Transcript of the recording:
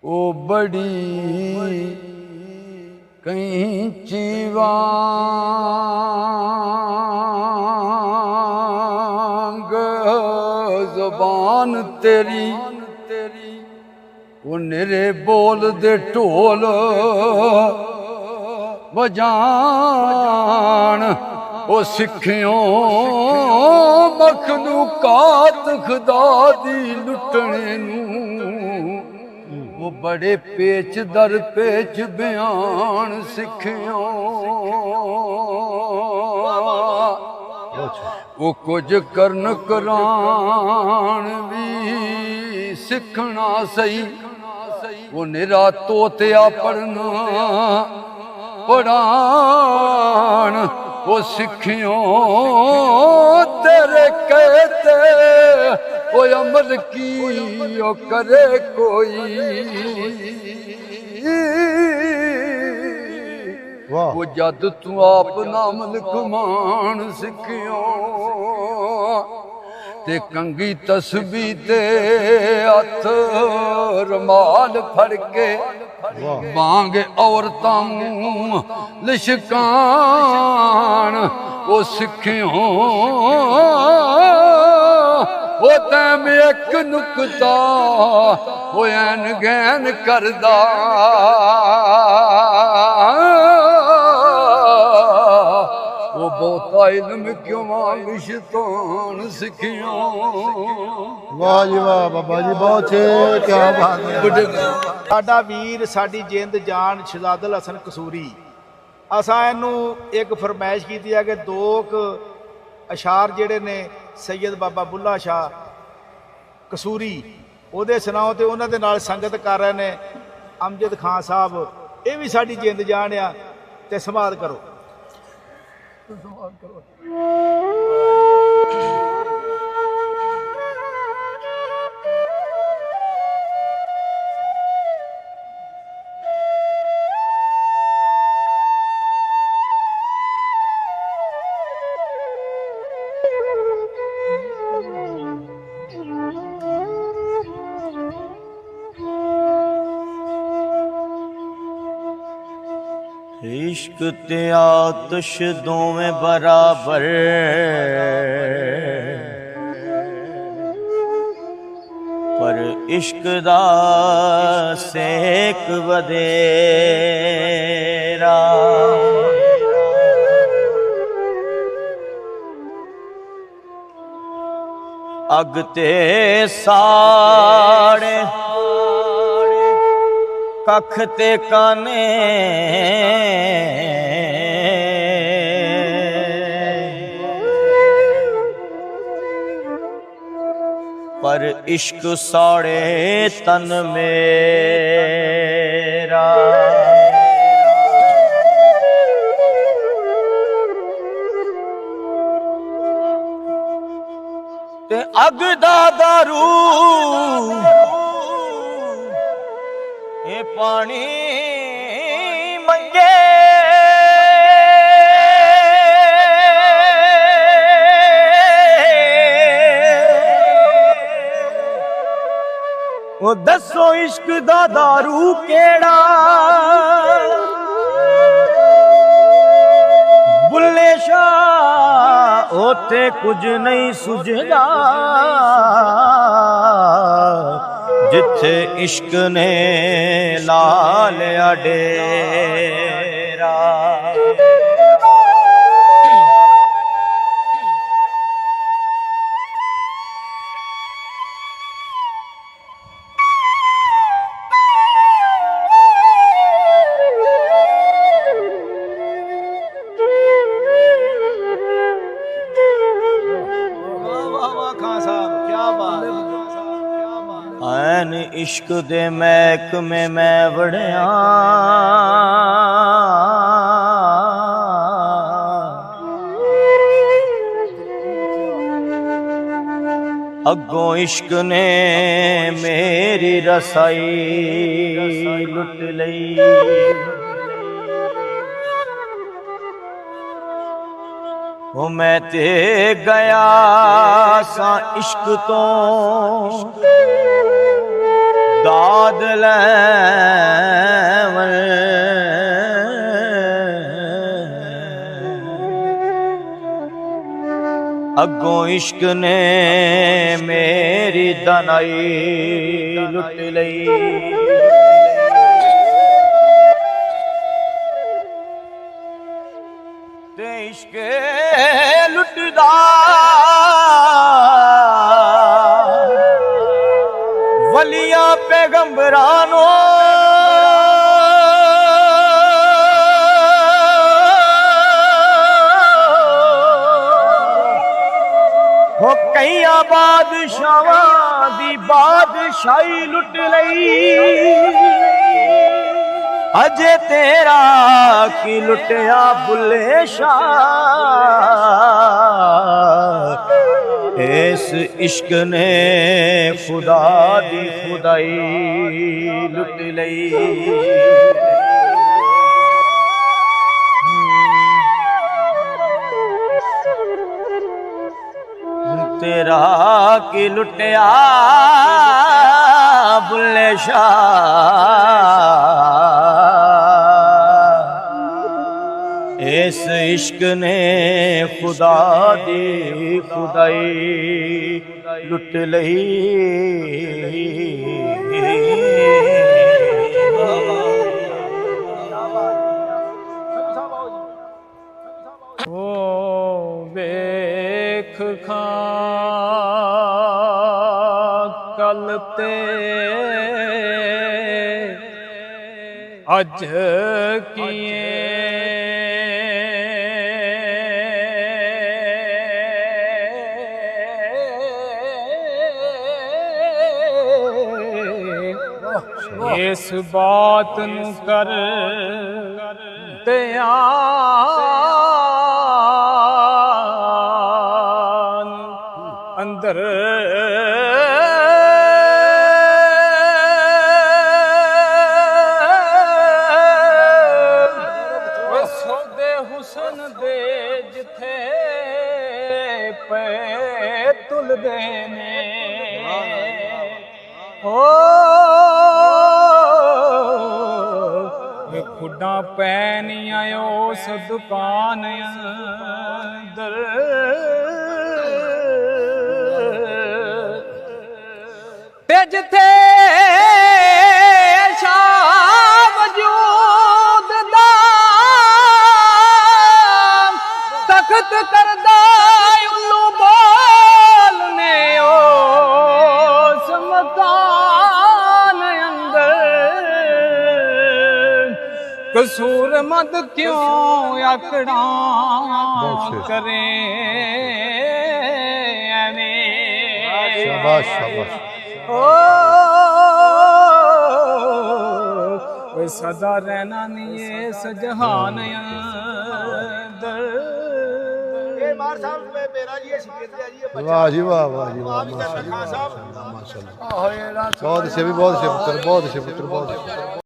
ओ बड़ी कैंची वांग ज़ुबान तेरी वो निरे बोल दे ढोल वजान ओ सिखियों मखलूकात खुदा दी लुटने नू वो बड़े पेच दर पेच बयान सिखियों वो कुछ करन करान भी सिखना सही वो निरा तोतिया पढ़ना पढ़ान वो सिखियों तेरे कहते वो अमल की ओ करे कोई वो जद तू आप नाम लिखमान सिखियो ते कंगी तस्बी ते हथ रमाल फड़ के बांगे औरतां लिशकान वो सिखियो वो तैम एक नुकता वो ऐन गैन करदा वो बहुता इल्म क्यों मांग शैतान सिखियो। वाह जी वाह बाबा जी बहुत क्या बात है। साडा वीर साडी जिंद जान शहजादल हसन कसूरी असां इहनूं एक फरमाइश कीती है कि दो अशार जिहड़े ने सैयद बाबा बुल्ला शाह कसूरी ਉਹਦੇ ਸੁਣਾਓ ਤੇ ਉਹਨਾਂ ਦੇ ਨਾਲ ਸੰਗਤ ਕਰ ਰਹੇ ਨੇ ਅਮਜਦ ਖਾਨ ਸਾਹਿਬ ਇਹ ਵੀ ਸਾਡੀ ਜਿੰਦ ਜਾਨ ਆ ਤੇ ਸੰਵਾਦ ਕਰੋ। इश्क ते आतिश दोवें बराबर पर इश्क दा सेक वधेरा अग ते साड़े कख ते काने पर इश्क साड़े तन मेरा ते अग दा दारू ए पानी मंगे ओ दसो इश्क दा दारू केड़ा बुल्ले शाह ओते कुछ नहीं सुझदा जिथे इश्क ने ला लिया डेरा। ऐन इश्क दे महक में मैं वड़िया अगों इश्क ने मेरी रसाई लुट लई वो मैं ते गया सा इश्क तो ਦਾਦ ਲੈਵਣ ਅੱਗੋਂ ਇਸ਼ਕ ਨੇ ਮੇਰੀ ਦਨਾਈ ਲੁੱਟ ਲਈ ਤੇ ਇਸ਼ਕ ਲੁੱਟਦਾ ਵਲੀਆਂ ਪੈਗੰਬਰਾਂ ਨੂੰ ਹੋ ਕਈਆਂ ਬਾਦਸ਼ਾਹਾਂ ਦੀ ਬਾਦਸ਼ਾਹੀ ਲੁੱਟ ਲਈ ਅਜੇ ਤੇਰਾ ਕੀ ਲੁੱਟਿਆ ਬੁੱਲੇ ਸ਼ਾਹ ਇਸ ਇਸ਼ਕ ਨੇ ਖੁਦਾ ਦੀ ਖੁਦਾਈ ਲੁੱਟ ਲਈ तेरा की लुटिया बुल्ले शाह इस इश्क ने खुदा दी खुदाई लुट लई ਵੇਖ ਖਾਂ ਕਲ ਤੇ ਅੱਜ ਕੀਏ ਇਸ ਬਾਤ ਨੂੰ ਕਰ ਧਿਆਨ ਅੰਦਰ ਸੋਦੇ ਹੁਸਨ ਦੇ ਜਿੱਥੇ ਪੈ ਤੁਲਦੇ ਨੇ ਖੁੱਡਾਂ ਪੈਣੀਆਂ ਉਸ ਦੁਕਾਨ ਅੰਦਰ ਤੇ ਜਿੱਥੇ ਸ਼ਾਹ ਵਜੂਦ ਦਾ ਤਖਤ ਕਰਦਾ ਉੱਲੂ ਬੋਲ ਨੇ ਉਸ ਮਕਾਨ ਅੰਦਰ ਕਸੂਰਮੰਦ ਕਿਉਂ ਆਕੜਾਂ ਕਰੇ ਐਵੇਂ ਸ਼ਾਬਾਸ਼ ਸ਼ਾਬਾਸ਼ ਓ ਸਦਾ ਰਹਿਣਾ ਨਹੀਂ ਇਸ ਜਹਾਨ ਅੰਦਰ ਇਹ ਮਾਰ ਸਾਹਿਬ ਮੇਰਾ ਜੀ ਇਹ ਸ਼ਕੀਰ ਤੇ ਆ ਜੀ ਇਹ ਬੱਚਾ ਵਾਹ ਜੀ ਵਾਹ ਵਾਹ ਜੀ ਵਾਹ ਖਾਨ ਸਾਹਿਬ ਮਾਸ਼ਾਅੱਲਾ ਬਹੁਤ ਸ਼ੇ ਵੀ ਬਹੁਤ ਸ਼ੇ ਪੁੱਤਰ ਬਹੁਤ ਸ਼ੇ ਪੁੱਤਰ ਬਹੁਤ